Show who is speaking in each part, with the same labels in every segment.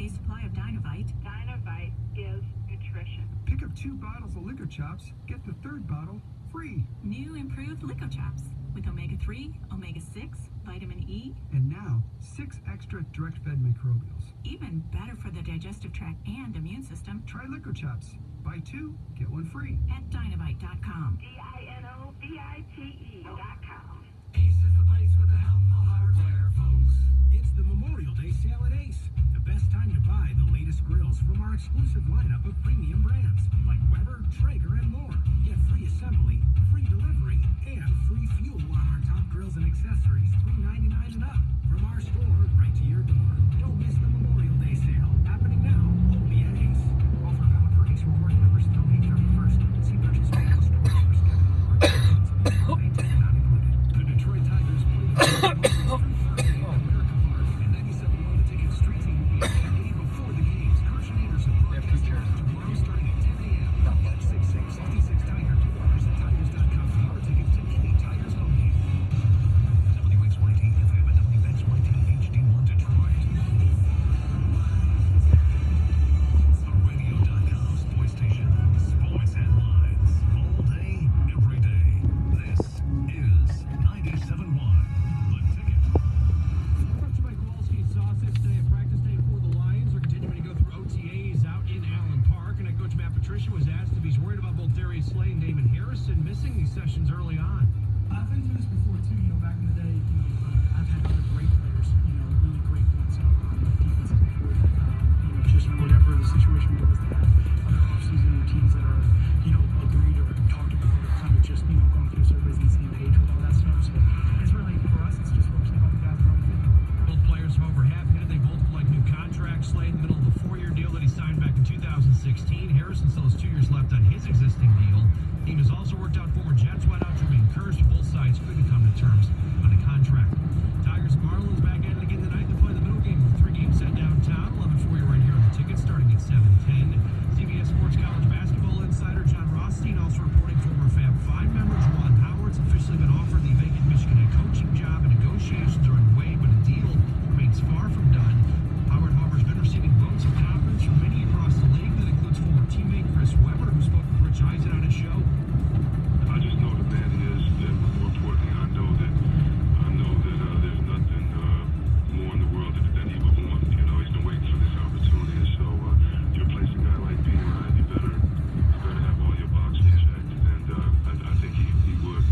Speaker 1: 30-day supply of Dynavite.
Speaker 2: Dynavite is nutrition.
Speaker 3: Pick up 2 bottles of Lico Chops, get the 3rd bottle free.
Speaker 1: New improved Lico Chops with omega-3, omega-6, vitamin E.
Speaker 3: And now, 6 extra direct-fed microbials.
Speaker 1: Even better for the digestive tract and immune system.
Speaker 3: Try Lico Chops. Buy 2, get 1 free.
Speaker 1: At Dynavite.com.
Speaker 2: DINOVITE.com.
Speaker 4: Ace is the place with the helpful hardware, folks. It's the Memorial Day sale at Ace. The best time to buy the latest grills from our exclusive lineup of premium brands like Weber, Traeger, and more. Get free assembly, free delivery, and free fuel on our top grills and accessories, $3.99 and up. From our store right to your door. Don't miss the Memorial Day sale happening now only at Ace. Offer valid for Ace Rewards members until May 31st. See purchase order in store for schedule. Holiday tag not included. The Detroit Tigers play through Friday at America Park and 97.1 The Ticket Street TV. The day before the games, Carson Anderson broadcasting tomorrow starting at 10 a.m. 866-66 Tiger. Orders at Tigers.com for your tickets to any Tigers home game. WXYT FM and WXYT HD1 Detroit. The radio.com sports station. Sports headlines. All day, every day. This is 97.1 The Ticket.
Speaker 5: Coach Mike Kowalski saw us today at practice day for the Lions. They're continuing to go through OTAs out in Allen Park. And Coach Matt Patricia was asked if he's worried about both Darius Slay and Damon Harrison missing these sessions early on.
Speaker 6: I've been through this before too. Back in the day, I've had other great players, really great ones on the defensive board. Just whatever the situation was, they have other off-season routines that are, agreed or talked about, or kind of just, going through surveys and seeing page with all that stuff. So it's really, for us, it's just focusing on the guys that are on the field.
Speaker 5: Both players have over half hit. They both like new contracts. Slay in the middle of a 4-year deal that he signed back in 2016. Harrison still has 2 years left on his existing deal. Team has also worked out former Jets wideout Jermaine Kearse. Both sides couldn't come to terms on a contract. Tigers Marlins back at it again tonight. They're playing the middle game with 3 games set downtown. 11 for you right here on the ticket, starting at 7:10. CBS Sports College basketball insider John Rothstein also reporting former Fab Five member Juwan Howard's officially been offered the vacant Michigan head coaching job, and negotiations are underway, but a deal remains far from done. Howard, however, has been receiving votes of confidence from many across the league. That includes former teammate Chris Webber, who spoke with Rich Eisen on his show.
Speaker 7: I just know the man is, and more importantly, I know that there's nothing more in the world that he would want. He's been waiting for this opportunity, and so you replace a guy like P-Ryan, you better have all your boxes checked, and I think he would.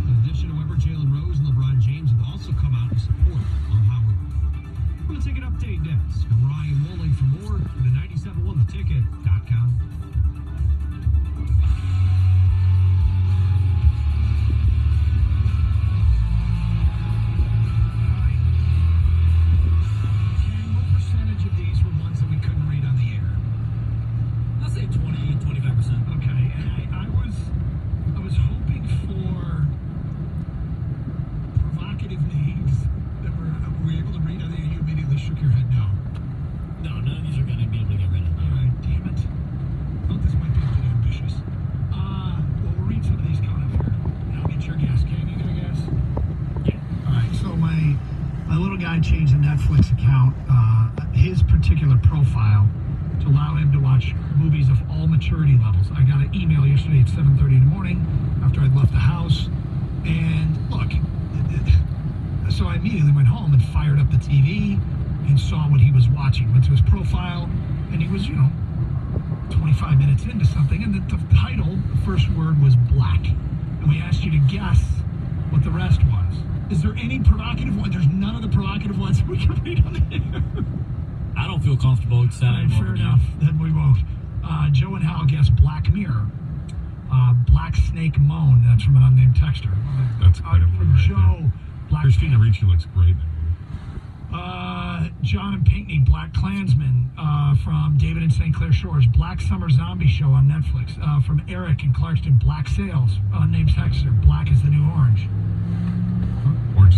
Speaker 5: In addition to Webber, Jalen Rose and LeBron James have also come out in support of Howard. We'll take an update next. I'm Ryan Wolling for more at the 97.1theticket.com.
Speaker 6: What percentage of these were ones that we couldn't read on the air?
Speaker 8: I'll say 20-25%.
Speaker 6: Okay, and I was hoping for provocative names that were we able to read on the air. You immediately shook your head no.
Speaker 8: No, none of these are going to be able to get rid of.
Speaker 6: All right, damn it. Thought this might be a bit ambitious. Well, we'll read some of these coming up here, and I'll get your guess. Can you get a guess?
Speaker 8: Yeah.
Speaker 6: All right, so my little guy changed the Netflix account, his particular profile, to allow him to watch movies of all maturity levels. I got an email yesterday at 7:30 in the morning after I'd left the house, and look, so I immediately went home and fired up the TV and saw what he was watching. Went to his profile, and he was, 25 minutes into something, and the title, the first word was black. And we asked you to guess what the rest was. Is there any provocative one? There's none of the provocative ones we can read on the air.
Speaker 8: I don't feel comfortable sending them
Speaker 6: Fair
Speaker 8: over to
Speaker 6: enough. Then we won't. Joe and Hal guessed Black Mirror. Black Snake Moan. That's from an unnamed texter.
Speaker 7: That's quite a one right
Speaker 6: Joe. Black
Speaker 7: Christina Ricci looks great in that movie.
Speaker 6: John and Pinckney, Black Klansman, from David and St. Clair Shores. Black Summer Zombie Show on Netflix. From Eric in Clarkston, Black Sails, unnamed texter. Black is the New Orange.
Speaker 7: Orange.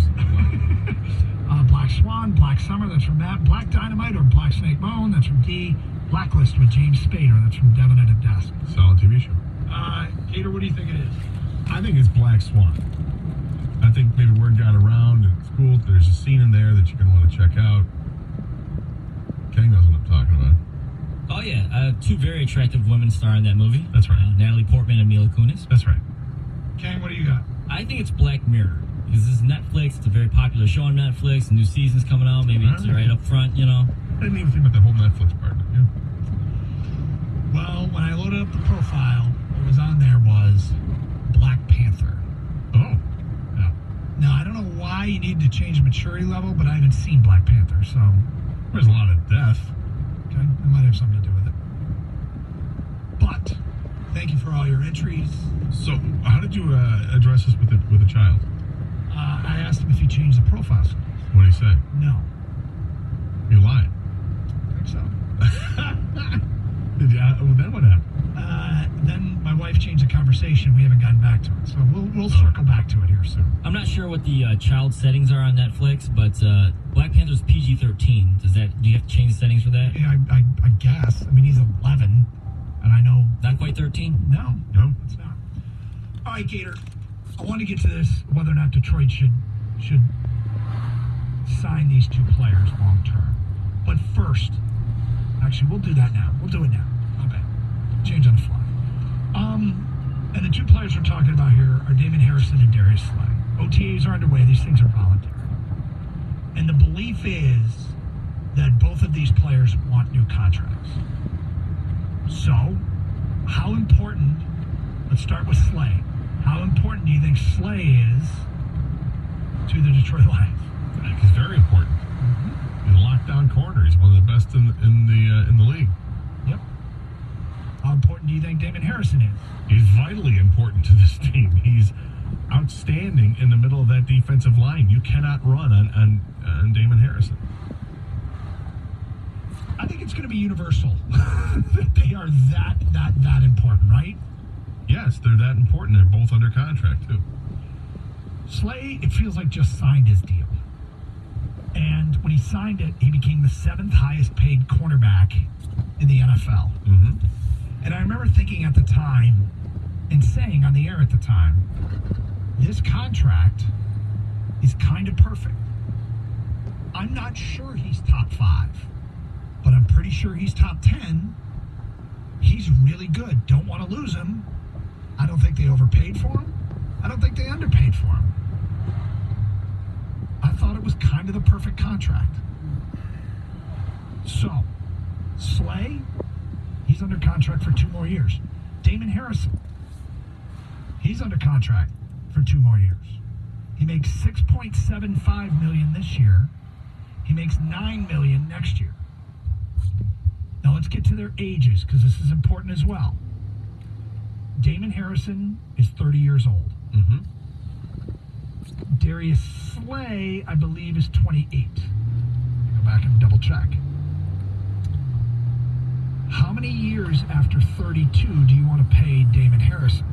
Speaker 6: Black Swan, Black Summer, that's from Matt. Black Dynamite or Black Snake Moan, that's from D. Blacklist with James Spader, that's from Devin at a Desk.
Speaker 7: Solid TV show.
Speaker 6: Gator, what do you think it is?
Speaker 7: I think it's Black Swan. I think maybe word got around and it's cool. There's a scene in there that you're going to want to check out. Kenny knows what I'm talking
Speaker 8: yeah. Two very attractive women star in that movie.
Speaker 6: That's right.
Speaker 8: Natalie Portman and Mila Kunis.
Speaker 6: That's right. Kang, what do you got?
Speaker 8: I think it's Black Mirror. Because this is Netflix. It's a very popular show on Netflix. New season's coming out. Maybe it's right up front, you know.
Speaker 9: I didn't even think about the whole Netflix part. Yeah.
Speaker 6: Well, when I loaded up the profile, what was on there was Black Panther.
Speaker 9: Oh.
Speaker 6: Yeah. Now, I don't know why you need to change the maturity level, but I haven't seen Black Panther, so...
Speaker 9: There's a lot of death.
Speaker 6: Okay, that might have something to do with it. But, thank you for all your entries.
Speaker 9: So, how did you address this with the child?
Speaker 6: I asked him if he changed the profile.
Speaker 9: What did he say?
Speaker 6: No.
Speaker 9: You lied.
Speaker 6: I think so.
Speaker 9: Did you? Well, then what happened?
Speaker 6: Then my wife changed the conversation. We haven't gotten back to it, so we'll circle back to it here soon.
Speaker 8: I'm not sure what the child settings are on Netflix, but Black Panther's PG-13. Do you have to change the settings for that?
Speaker 6: Yeah, I guess. I mean, he's 11, and I know...
Speaker 8: Not quite 13?
Speaker 6: No, it's not. All right, Gator. I want to get to this, whether or not Detroit should sign these two players long term. But first, actually, we'll do that now. We'll do it now. Okay. Change on the fly. And the two players we're talking about here are Damon Harrison and Darius Slay. OTAs are underway. These things are voluntary. And the belief is that both of these players want new contracts. So, how important, let's start with Slay. How important do you think Slay is to the Detroit Lions?
Speaker 9: I think he's very important. He's a lockdown corner. He's one of the best in the league.
Speaker 6: Yep. How important do you think Damon Harrison is?
Speaker 9: He's vitally important to this team. He's outstanding in the middle of that defensive line. You cannot run on Damon Harrison.
Speaker 6: I think it's going to be universal. They are that important, right?
Speaker 9: Yes, they're that important. They're both under contract, too.
Speaker 6: Slay, it feels like just signed his deal. And when he signed it, he became the 7th highest paid cornerback in the NFL.
Speaker 9: Mm-hmm.
Speaker 6: And I remember thinking at the time, and saying on the air at the time, this contract is kind of perfect. I'm not sure he's top 5, but I'm pretty sure he's top 10. He's really good. Don't want to lose him. I don't think they overpaid for him. I don't think they underpaid for him. I thought it was kind of the perfect contract. So, Slay, he's under contract for 2 more years. Damon Harrison, he's under contract for 2 more years. He makes $6.75 million this year. He makes $9 million next year. Now let's get to their ages, because this is important as well. Damon Harrison is 30 years old.
Speaker 9: Mm-hmm.
Speaker 6: Darius Slay, I believe, is 28. Go back and double check. How many years after 32 do you want to pay Damon Harrison?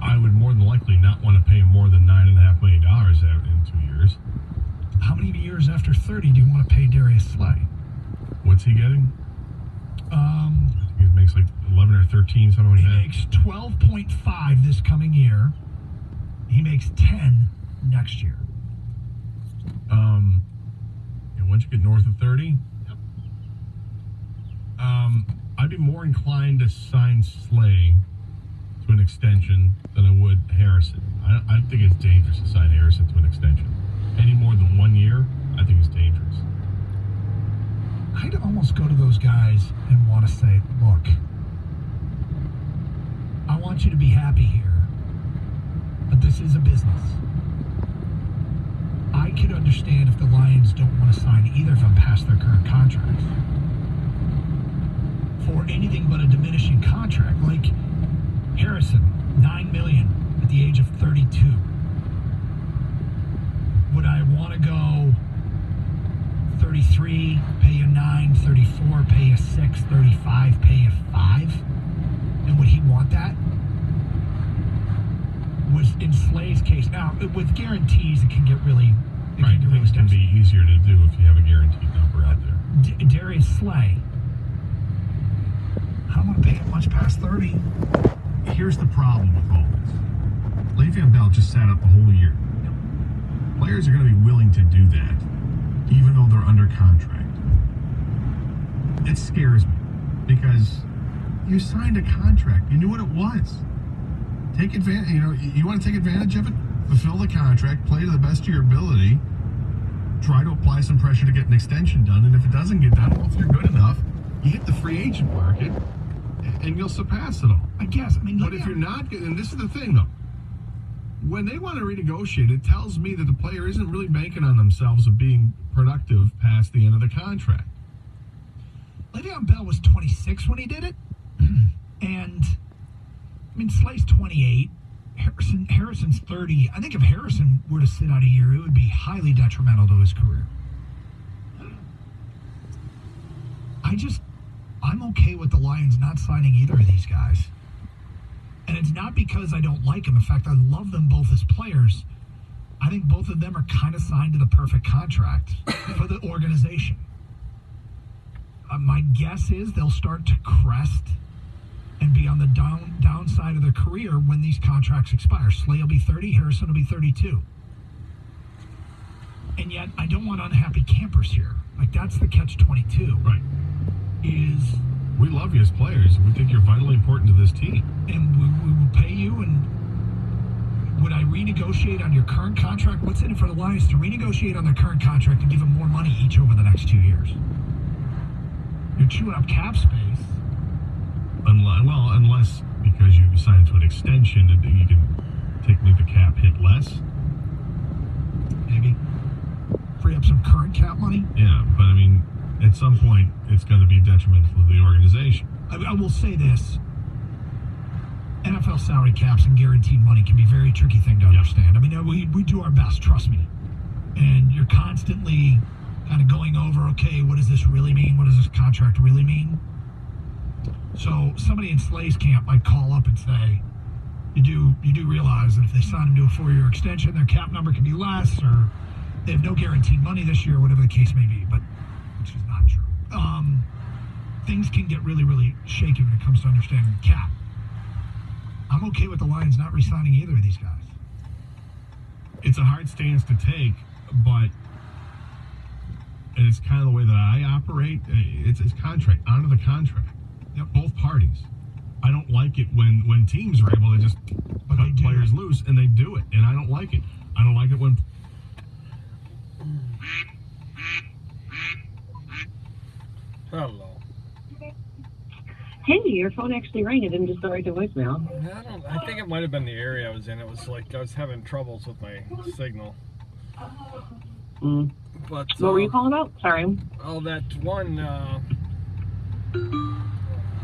Speaker 9: I would more than likely not want to pay him more than $9.5 million in 2 years.
Speaker 6: How many years after 30 do you want to pay Darius Slay?
Speaker 9: What's he getting? I think he makes like 11 or 13, something like that.
Speaker 6: He makes 12.5 this coming year. He makes 10 next year.
Speaker 9: And once you get north of 30,
Speaker 6: Yep.
Speaker 9: I'd be more inclined to sign Slay to an extension than I would Harrison. I think it's dangerous to sign Harrison to an extension. Any more than 1 year, I think it's dangerous.
Speaker 6: I'd almost go to those guys and want to say, look, I want you to be happy here, but this is a business. I could understand if the Lions don't want to sign either of them past their current contracts. For anything but a diminishing contract, like Harrison, $9 million at the age of 32. Would I want to go 33, pay you 9, 34, pay you 6, 35, pay you 5? And would he want that? Was in Slay's case, now with guarantees it can get really
Speaker 9: Right, things can be easier to do if you have a guaranteed number out there.
Speaker 6: Darius Slay, I don't want to pay him much past 30.
Speaker 9: Here's the problem with all this. Le'Veon Bell just sat up the whole year. Players are going to be willing to do that, even though they're under contract. it scares me because you signed a contract. You knew what it was. Take advantage. You know, you want to take advantage of it. Fulfill the contract. Play to the best of your ability. Try to apply some pressure to get an extension done. And if it doesn't get done, well, if you're good enough, you hit the free agent market, and you'll surpass it all.
Speaker 6: I guess. I mean,
Speaker 9: But if you're not good, and this is the thing though, when they want to renegotiate, it tells me that the player isn't really banking on themselves of being productive past the end of the contract.
Speaker 6: Le'Veon Bell was 26 when he did it, and I mean Slay's 28. Harrison's 30. I think if Harrison were to sit out a year, it would be highly detrimental to his career. I'm okay with the Lions not signing either of these guys. And it's not because I don't like them. In fact, I love them both as players. I think both of them are kind of signed to the perfect contract for the organization. My guess is they'll start to crest and be on the downside of their career when these contracts expire. Slay will be 30, Harrison will be 32. And yet, I don't want unhappy campers here. Like, that's the catch-22.
Speaker 9: Right. We love you as players. We think you're vitally important to this team.
Speaker 6: And we will pay you, and would I renegotiate on your current contract? What's in it for the Lions to renegotiate on their current contract and give them more money each over the next 2 years? You're chewing up cap space.
Speaker 9: Unless because you signed to an extension, that you can make the cap hit less.
Speaker 6: Maybe. Free up some current cap money.
Speaker 9: Yeah, but I mean, at some point, it's going to be detrimental to the organization.
Speaker 6: I will say this. NFL salary caps and guaranteed money can be a very tricky thing to understand. I mean, we do our best, trust me. And you're constantly kind of going over, okay, what does this really mean? What does this contract really mean? So somebody in Slay's camp might call up and say, you do realize that if they sign him to a 4-year extension, their cap number can be less, or they have no guaranteed money this year, whatever the case may be, but which is not true. Things can get really, really shaky when it comes to understanding the cap. I'm okay with the Lions not re-signing either of these guys.
Speaker 9: It's a hard stance to take, but it's kind of the way that I operate. It's contract. Honor the contract. Yep, both parties. I don't like it when teams are able to just cut players loose, and they do it, and I don't like it. I don't like it when...
Speaker 10: Hello.
Speaker 11: Hey, your phone actually rang. It didn't just go right to voicemail.
Speaker 10: I think it might have been the area I was in. It was like I was having troubles with my signal. But
Speaker 11: what were you calling about? Sorry.
Speaker 10: Oh, that one.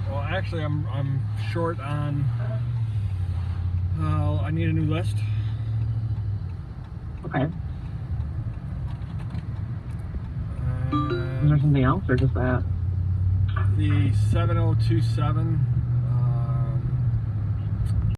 Speaker 10: Well, actually, I'm short on. I need a new list.
Speaker 11: Okay. Is there something else, or just that?
Speaker 10: The 7027